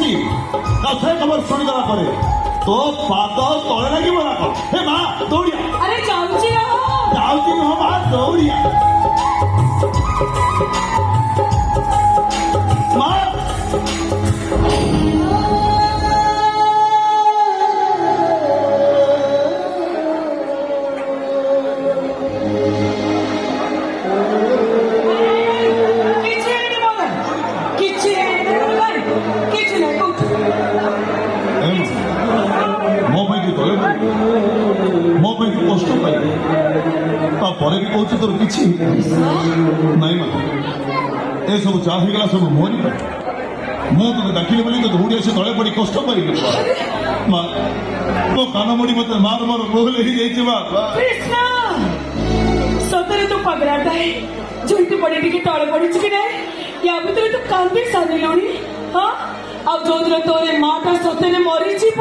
ଆସିଛି ସେ ଖବର ଶୁଣିଦେଲା ପରେ ତୋ ପାଦ ତଳେ ଲାଗିବ ନା କଣ? ହେ ମା ଦୌଡ଼ିଆ। ଆରେ ଯାଉଛି ଯାଉଛି ନୁହଁ ମା, ଦୌଡ଼ିଆ ମା। ମୋ ପାଇଁ କଷ୍ଟ ପାଇଲି ତାପରେ ବି କହୁଛି ତୋର କିଛି ନାଇଁ ମା, ଏସବୁ ଯାହା ହେଇଗଲା ସବୁ ମୋରି ପାଇଁ। ମୁଁ ତୋତେ ଡାକିଲି ବୋଲି ତୋତେ ଦୌଡ଼ି ଆସି ତଳେ ପଡ଼ି କଷ୍ଟ ପାଇଲି ମା। ମୋ କାନ ମୋଡ଼ି ମତେ ମାର ମାର ଭୁଲ ହେଇଯାଇଛି ମା। ସତରେ ତୁ ପଗରାଟା ଝୁଣ୍ଟି ପଡ଼ି ଟିକେ ତଳେ ପଡ଼ିଛୁ କି ନାଇଁ? ୟା ଭିତରେ ତୁ କାନ୍ଦି ସାରିଲୁଣି। ହଁ, ଆଉ ଯୋଉଦିନ ତୋର ମାଟା ସତରେ ମରିଯିବ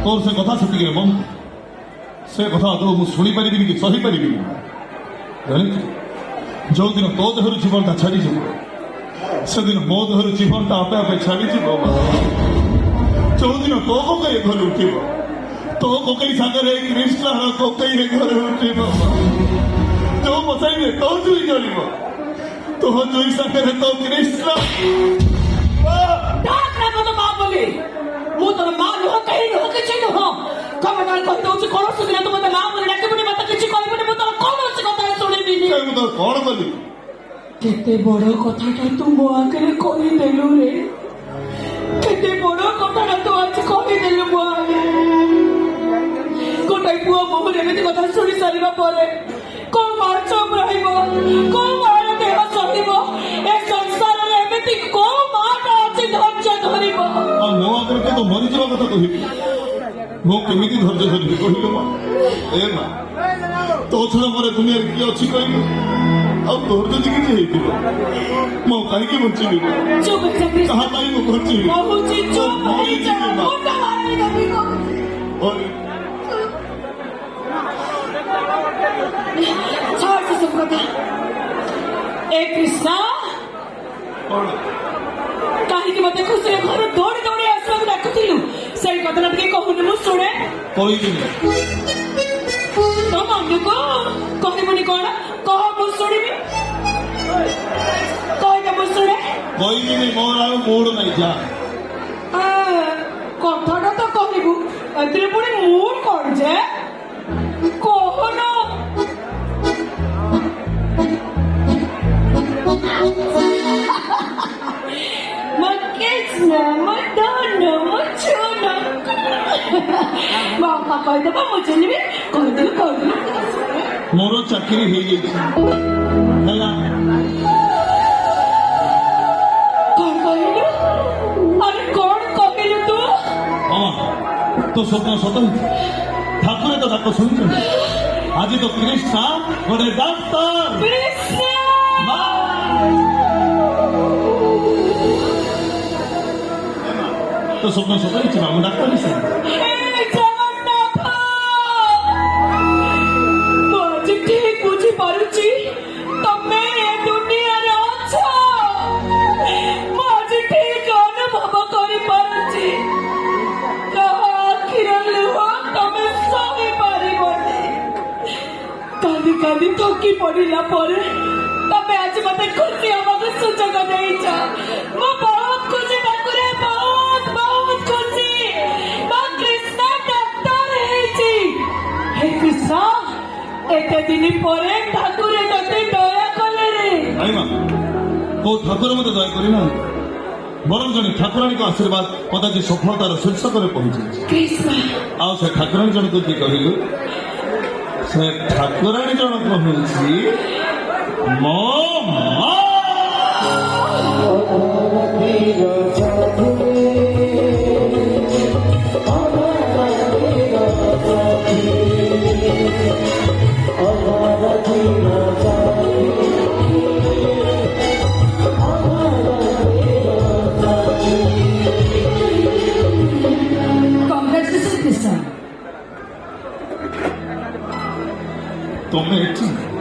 ତୋର ସେ କଥା ସେତିକିରେ ବନ୍ଦ। ସେ କଥା ତ ମୁଁ ଶୁଣିପାରିବିନି କି ସହିପାରିବିନି। ଜାଣିଛୁ, ଯୋଉଦିନ ତୋ ଦେହରୁ ଜୀବନଟା ଛାଡ଼ିଯିବ ସେଦିନ ମୋ ଦେହରୁ ଜୀବନଟା ଆପେ ଆପେ ଛାଡ଼ିଯିବ। ଯୋଉଦିନ ତୋ କୋକେଇ ଘରେ ଉଠିବ, ତୋ କୋକେଇ ସାଙ୍ଗରେ କ୍ରିଷ୍ଣାର କୋକେଇ ଘରେ ଉଠିବ। ଯୋଉ ମଶାଇରେ ତୋ ଜୁଇ ଜଳିବ, ତୋ ଜୁଇ ସାଙ୍ଗରେ ତୋ କ୍ରିଷ୍ଣା। ମୁଁ ତୋର ମା ନୁହଁ, କେହି ନୁହଁ, କିଛି ନୁହଁ। ଖବରଦାର କହିଦଉଛି, କୌଣସି ଦିନ ତୁ ମତେ ମା ବୋଲି ଡାକିବୁନି, ମତେ କିଛି କହିବୁନି। ମୁଁ ତୋର କୌଣସି କଥା ଶୁଣିବିନି। ମୁଁ ତୋର କଣ କଲି? କେତେ ବଡ କଥାଟା ତୁ ମୋ ଆଗରେ କହିଦେଲୁ ରେ। କେତେ ବଡ କଥାଟା ତୁ ଆଜି କହିଦେଲୁ ମୋ ଆଗରେ। ଗୋଟାଏ ପୁଅ ବୋହୂର ଏମିତି କଥା ଶୁଣି ସାରିବା ପରେ କୋଉ ମା ଚୁପ ରହିବ? କୋଉ ମାର ଦେହ ସହିବ? ଏ ସଂସାରରେ ଏମିତି କୋଉ ମାଟା ଅଛି ଧୈର୍ଯ୍ୟ ଧରିବ? ମୋ ଆଗରେ ତ ମରିଯିବା କଥା କହିବି, ମୁଁ କେମିତି ଧୈର୍ଯ୍ୟ ଧରିବି କହିଲୁ ମା? ଏ ମା, ତୋ ଛଡା ମୋର ଦୁନିଆରେ କିଏ ଅଛି କହିଲୁ? ଆଉ ତୋର ଯଦି କିଛି ହେଇଥିବ ମୁଁ କାହିଁକି ବଞ୍ଚିବି? କାହା ପାଇଁ ମୁଁ ବଞ୍ଚିବି? ଏ କୃଷ୍ଣ, କାହିଁକି ମତେ ଖୁସିରେ ଘରୁ ଦୌଡ଼ି ଦୌଡ଼ି ଆସିବାକୁ ଡାକୁଥିଲୁ? ସେଇ କଥାଟା ଟିକେ କହୁନି, ମୁଁ ଶୁଣେ। କହିବିନି। ତୋ ମନକୁ କହିବୁନି କଣ? କହ, ମୁଁ ଶୁଣିବି। କହିଦେ, ମୁଁ ଶୁଣେ। କହିବିନି, ମୋର ଆଉ ମୁଡ୍ ନାହିଁ। ଯା। କଥାଟା ତ କହିବୁ, ଏଥିରେ ପୁଣି ମୁଡ୍ କଣ ଯେ? କହୁନ। ବାପା କହିଦେବ, ମୁଁ ଚିହ୍ନିବି। କହିଦେଲୁ କହିଦେଲୁ। ମୋର ଚାକିରି ହେଇଯାଇଛି ହେଲା। କଣ କହିଲୁ? ଆରେ କଣ କହିଲୁ ତୁ? ହଁ, ତୋ ସ୍ୱପ୍ନ ସତ ହେଇଛି। ଠାକୁର ତ ଡାକ ଶୁଣିଛନ୍ତି। ଆଜି ତ କ୍ରିଷ୍ଣା ଗୋଟେ ଡାକ୍ତର। ତୋ ସ୍ୱପ୍ନ ସତ ହେଇଛି ମା, ମୁଁ ଡାକ୍ତର ହେଇଛି। ବୁଝିପାରୁଛି ତମେ ଏ ଦୁନିଆରେ ଅଛ। ମୁଁ ଆଜି ଠିକ ଅନୁଭବ କରିପାରୁଛି। କାହା ଆଖିର ଲୁହ ତମେ ସହିପାରିବନି। କାନ୍ଦି କାନ୍ଦି ଥକି ପଡିଲା ପରେ ତମେ ଆଜି ମତେ ଖୁସି ହବାକୁ ସୁଯୋଗ ଦେଇଛ। ମୁଁ ବହୁତ ଖୁସି ଠାକୁରେ, ବହୁତ ବହୁତ ଖୁସି। ମୋ କୃଷ୍ଣ ଡକ୍ଟର ହେଇଛି। ହେ କୃଷ୍ଣ, ଏତେ ଦିନ ପରେ ଠାକୁରେ ତତେ ଦୟା କଲେ ରେ। ନାଇଁ ମା, କୋଉ ଠାକୁର ମତେ ଦୟା କରିନାହାନ୍ତି, ବରଂ ଜଣେ ଠାକୁରାଣୀଙ୍କ ଆଶୀର୍ବାଦ ମତେ ଆଜି ସଫଳତାର ଶୀର୍ଷକରେ ପହଞ୍ଚିଛି। ଆଉ ସେ ଠାକୁରାଣୀ ଜଣକୁ କି କହିଲୁ? ସେ ଠାକୁରାଣୀ ଜଣକ ହେଉଛି ମୋ ମା।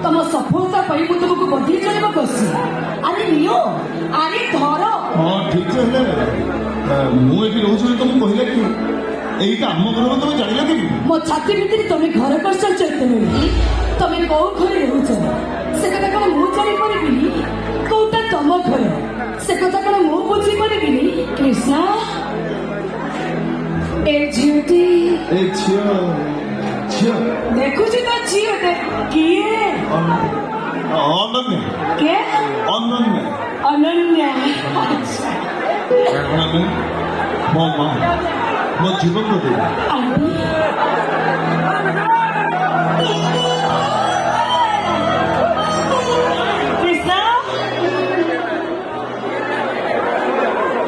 ତମ ସଫଳ ଭରସା ପାଇ ମୁଁ ତୁମକୁ ବଦଳି ଚଳିବାକୁ ଆସିଛି। ଆରେ ନିଅ, ଆରେ ଧର। ହଁ ଠିକ ସେ ହେଲେ ମୁଁ ଏଠି ରହୁଛି ବୋଲି ତମକୁ କହିଲେ କି ଏଇଟା ଆମ ଘର ତମେ ଜାଣିଲ କେମିତି? ମୋ ଛାତି ଭିତରେ ତମେ ଘର କରିସାରିଛ ଏତେବେଳେ। ତମେ କୋଉ ଘରେ ରହୁଛ ସେ କଥା କଣ ମୁଁ ଜାଣିପାରିବିନି? କୋଉଟା ତମ ଘର ସେ କଥା କଣ ମୁଁ ବୁଝିପାରିବିନି? କୃଷ୍ଣ, ଏ ଝିଅଟି ଏ ଝିଅ ଝିଅ ଦେଖୁଛି ତ ଝିଅଟେ କିଏ? ଅନନ୍ୟା କେ? ଅନନ୍ୟା ଅନନ୍ୟା। ଅନନ୍ୟା ମୋ ମା ମୋ ଜୀବନ ଦେବି। ଆଣ୍ଟି, କୃଷ୍ଣ,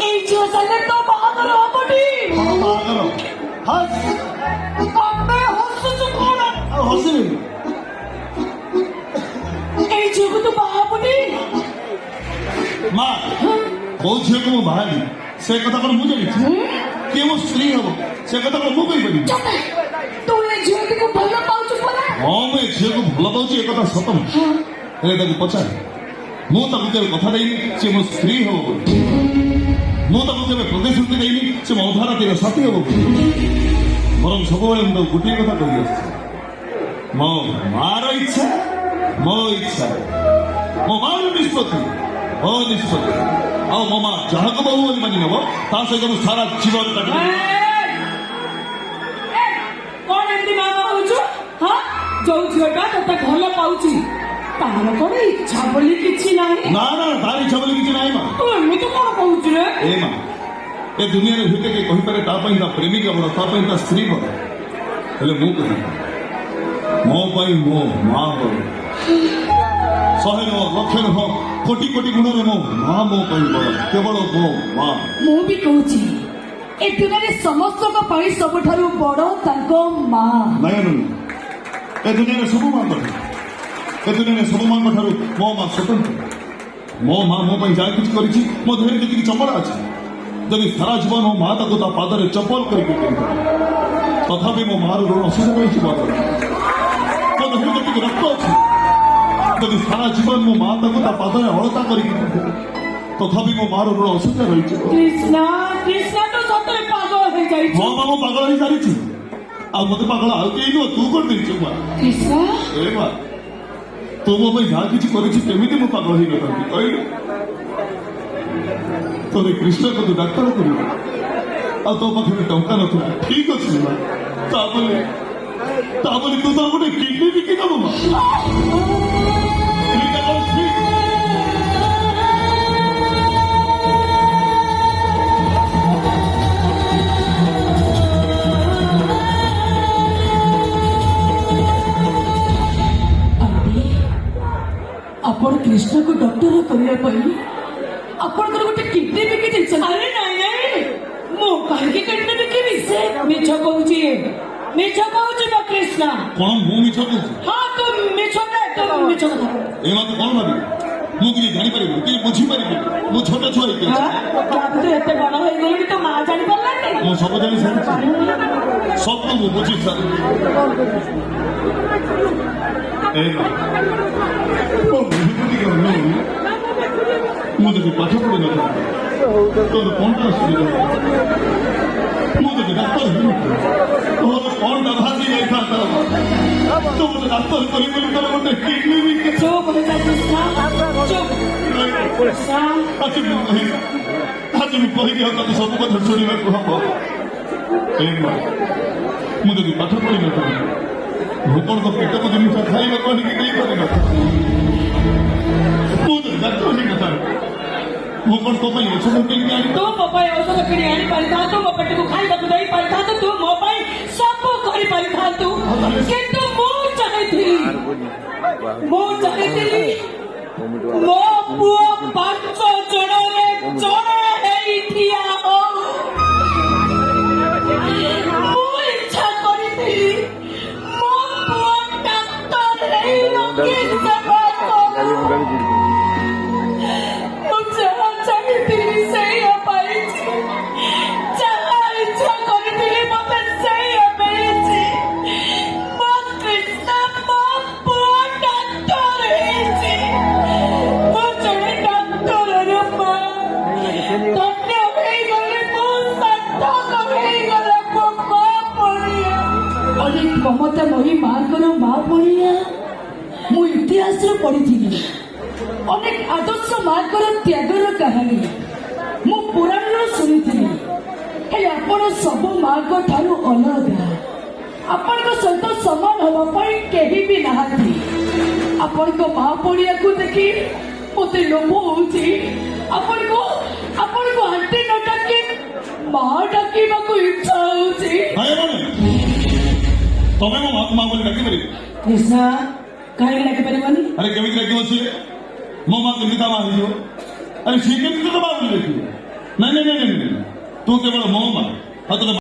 এই ঝିଅ ସାଙ୍ଗେ ତ ବାହାଘର ହବନି। ବାହାଘର ହାସ୍ ତମେ ହସୁଛୁ କଣ? ଆଉ ହସିବି এই ଝିଅକୁ ତୁ ବାହା ହବୁନି? ମା କୋଉ ଝିଅକୁ ମୁଁ ବାହାରି ସେ କଥା କଣ ମୁଁ ଜାଣିଛି? କିଏ ମୋ ସ୍ତ୍ରୀ ହବ ସେ କଥା କଣ ମୁଁ କହିପାରିବି? ଚୁପ! ତୁ ଏ ଝିଅଟିକୁ ଭଲ ପାଉଛୁ ପରା? ହଁ ମୁଁ ଏ ଝିଅକୁ ଭଲ ପାଉଛି ଏ କଥା ସତ ନୁହେଁ। ହେଲେ ତାକୁ ପଚାରେ ମୁଁ ତାକୁ କେବେ କଥା ଦେଇନି ସେ ମୋ ସ୍ତ୍ରୀ ହବ ବୋଲି। ମୁଁ ତାକୁ କେବେ ପ୍ରତିଶ୍ରୁତି ଦେଇନି ସେ ମୋ ଅଧାରାତିର ସାଥୀ ହବ ବୋଲି। ବରଂ ସବୁବେଳେ ମୁଁ ତାକୁ ଗୋଟିଏ କଥା କହି ଆସିଛି, ମୋ ମାର ଇଚ୍ଛା ମୋ ଇଚ୍ଛା, ମୋ ମାର ନିଷ୍ପତ୍ତି ମୋ ନିଷ୍ପତ୍ତି। ଆଉ ମୋ ମା ଯାହାକୁ ବହୁ ବୋଲି ମାନି ନେବ ତା ସହିତ ମୁଁ ସାରା ଜୀବନ କାଟିବି। କଣ ଏମିତି ମାମା ହଉଛୁ? ହଁ, ଯୋଉ ଝିଅଟା ତତେ ଭଲ ପାଉଛି ତାର କଣ ଇଚ୍ଛା ବୋଲି କିଛି ନାହିଁ? ନା ନା ତାର ଇଚ୍ଛା ବୋଲି କିଛି ନାହିଁ ମା। ତୁ ଏମିତି କଣ କହୁଛୁ ରେ? ଏ ମା ଏ ଦୁନିଆରେ ଭିତରେ କିଏ କହିପାରେ ତା ପାଇଁ ତା ପ୍ରେମିକା ବଡ଼ ତା ପାଇଁ ତା ସ୍ତ୍ରୀ ବଡ଼। ହେଲେ ମୁଁ କହିବି ମୋ ପାଇଁ ମୋ ମା ବଡ଼। 100 ନୁହଁ ଲକ୍ଷ ନୁହଁ କୋଟି କୋଟି ଗୁଣରେ ମୋ ମା ମୋ ପାଇଁ ବଡ଼, କେବଳ ମୋ ମା। ମୁଁ ବି କହୁଛି ଏ ଦୁନିଆରେ ସମସ୍ତଙ୍କ ପାଇଁ ସବୁଠାରୁ ବଡ ତାଙ୍କ ମା। ନାଇଁ ନୁହେଁ ଏ ଦୁନିଆରେ ସବୁ ମାଙ୍କ ଠାରୁ ଏ ଦୁନିଆରେ ସବୁ ମାଙ୍କ ଠାରୁ ମୋ ମା ସ୍ୱତନ୍ତ୍ର। ମୋ ମା ମୋ ପାଇଁ ଯାହା କିଛି କରିଛି ମୋ ଦେହରେ ଯେତିକି ଚପଲ ଅଛି ଯଦି ସାରା ଜୀବନ ମୋ ମା ତାକୁ ତା ପାଦରେ ଚପଲ କରିକି ପିନ୍ଧିଥାଏ ତଥାପି ମୋ ମାର ଋଣ ଅଶେଷ ରହିଛି ପାଦରେ। ମୋ ଦେହରେ ଯେତିକି ରକ୍ତ ଅଛି ଯଦି ସାରା ଜୀବନ ମୋ ମା ତାକୁ ତା ପାଦରେ ଅଳତା କରିକି ପିନ୍ଧିଥାଏ ତଥାପି ମୋ ମାର ଋଣ ଅଶେଷ ରହିଛି। କୃଷ୍ଣ, କୃଷ୍ଣ ତ ସତରେ ପାଗଳ ହେଇଯାଇଛି। ମୋ ମା ମୋ ପାଗଳ ହେଇସାରିଛି ଆଉ ମତେ ପାଗଳ ଆଉ କେହି ନୁହଁ ତୁ କରିଦେଇଛୁ ମା। କୃଷ୍ଣ, ଏ ମା ତୁ ମୋ ପାଇଁ ଯାହା କିଛି କରିଛି କେମିତି ମୁଁ ପାଗଳ ହେଇନଥାନ୍ତି କହିଲୁ? ତୋରେ କୃଷ୍ଣକୁ ତୁ ଡାକ୍ତର କରିବୁ ଆଉ ତୋ ପାଖରେ ଟଙ୍କା ନଥିଲା ଠିକ ଅଛି ମା। ତାପରେ ତୁ ତ ଗୋଟେ କିଡନୀ ବିକି ଦବୁ ମା। ଏଇଟା କଣ ଠିକ? ଆପଣ କୃଷ୍ଣକୁ ଡକ୍ଟର କରିବା ପାଇଁ ଆପଣଙ୍କର ଗୋଟେ କିଡନୀ ବିକି ଦେଇଛନ୍ତି? ଆରେ ନାଇଁ ନାଇଁ, ମୁଁ କାହିଁକି କିଡନୀ ବିକିବି? ସେ ମିଛ କହୁଛି, ମିଛ କହୁଛି ବା କୃଷ୍ଣ। କଣ ମୁଁ ମିଛ କହୁଛି? ହଁ ତୁ ମିଛ ମିଛ କଥା। ଏ ମା ତୁ କଣ ଭାବିବୁ? ମୁଁ କିଛି ଜାଣିପାରିବି କିଛି ବୁଝିପାରିବି? ମୁଁ ଛୋଟ ଛୁଆ ହେଇକି ଅଛି। ତୁ ଏତେ ବଡ ହେଇଗଲୁଣି ତ ମା ଜାଣିପାରିଲାନି? ମୁଁ ସବୁ ଜାଣି ସାରିଛି ସବୁ ମୁଁ ବୁଝି ସାରିଛି। ଏ ମା ମୋ ବୁଦ୍ଧି ଟିକେ ନୁହେଁ ମୁଁ ଯଦି ପାଠ ପଢ଼ିନଥାନ୍ତି ତୋର କଣଟା ଅସୁବିଧା? ମୁଁ ଯଦି ଡାକ୍ତର ହେଇନଥାନ୍ତି ତୋର କଣଟା ଭାସି ଯାଇଥାନ୍ତା? ତୁ ମୋତେ ଡାକ୍ତର କରିବି ବୋଲି ତୋର ଗୋଟେ କିଡନୀ ବି ଚୁପ ହେଇଯା କୃଷ୍ଣ, ଚୁପ। ଆଜି ମୁଁ କହିବି ଆଉ ତାକୁ ସବୁ କଥା ଶୁଣିବାକୁ ହବ। ଏ ମା ମୁଁ ଯଦି ପାଠ ପଢ଼ିନଥାନ୍ତି ମୁଁ କଣ ତ ପେଟକୁ ଜିନିଷ ଖାଇବାକୁ ଆଣିକି ଦେଇପାରିନଥାନ୍ତି। ମୁଁ ଯଦି ଡାକ୍ତର ହେଇନଥାନ୍ତି ମୁଁ କଣ ତୋ ପାଇଁ ଔଷଧ କିଣିକି ଆଣି ତୁ ମୋ ପାଇଁ ଔଷଧ କିଣି ଆଣି ପାରିଥାନ୍ତୁ, ମୋ ପେଟକୁ ଖାଇବାକୁ ଦେଇ ପାରିଥାନ୍ତୁ, ତୁ ମୋ ପାଇଁ ସବୁ କରିପାରିଥାନ୍ତୁ। କିନ୍ତୁ ମୁଁ ଚାହିଁଥିଲି ମୋ ପୁଅ 5 ଜଣରେ ଜଣେ ହେଇ ଠିଆ ହଉ। ମୁଁ ଇଚ୍ଛା କରିଥିଲି ମୋ ପୁଅ ଡାକ୍ତର ହେଇ ରୋଗୀ ସେବା କରୁ। ମୁଁ ଯାହା ଚାହିଁଥିଲି ସେଇଆ ପାଇଛି, ଯାହା ଇଚ୍ଛା କରିଥିଲି ମତେ ସେଇଆ ମିଳିଛି। ମୋ କୃଷ୍ଣ ମୋ ପୁଅ ଡାକ୍ତର ହେଇଛି। ଅନେକ ଆଦର୍ଶ ମାଙ୍କର ତ୍ୟାଗର କାହାଣୀ ମୁଁ ପୁରାଣରୁ ଶୁଣିଥିଲି। ହେଲେ ଆପଣ ସବୁ ମାଙ୍କ ଠାରୁ ଅଲଗା। ଆପଣଙ୍କ ସହିତ ସମାନ ହେବା ପାଇଁ କେହି ବି ନାହାନ୍ତି। ଆପଣଙ୍କ ମା ପଡ଼ିଆକୁ ଦେଖି ମତେ ଲୋଭ ହଉଛି। ଆପଣଙ୍କୁ ଆଣ୍ଟି ନ ଡାକି ମା ଡାକିବାକୁ ଇଚ୍ଛା ହଉଛି। ତମେ ମୋ ମାକୁ ମା ବୋଲି ଡାକିପାରିବ? କୃଷ୍ଣ କାହିଁକି ଡାକିପାରିବନି? ଆରେ କେମିତି ଡାକିବ ସିଏ? ମୋ ମା କେମିତି ତା ମା ହେଇଯିବ? ଆରେ ସିଏ କେମିତି ତ ମା ବୋଲି ଡାକିବ? ନାଇଁ ତୁ କେବଳ ମୋ ମା। ଆଉ ତୋ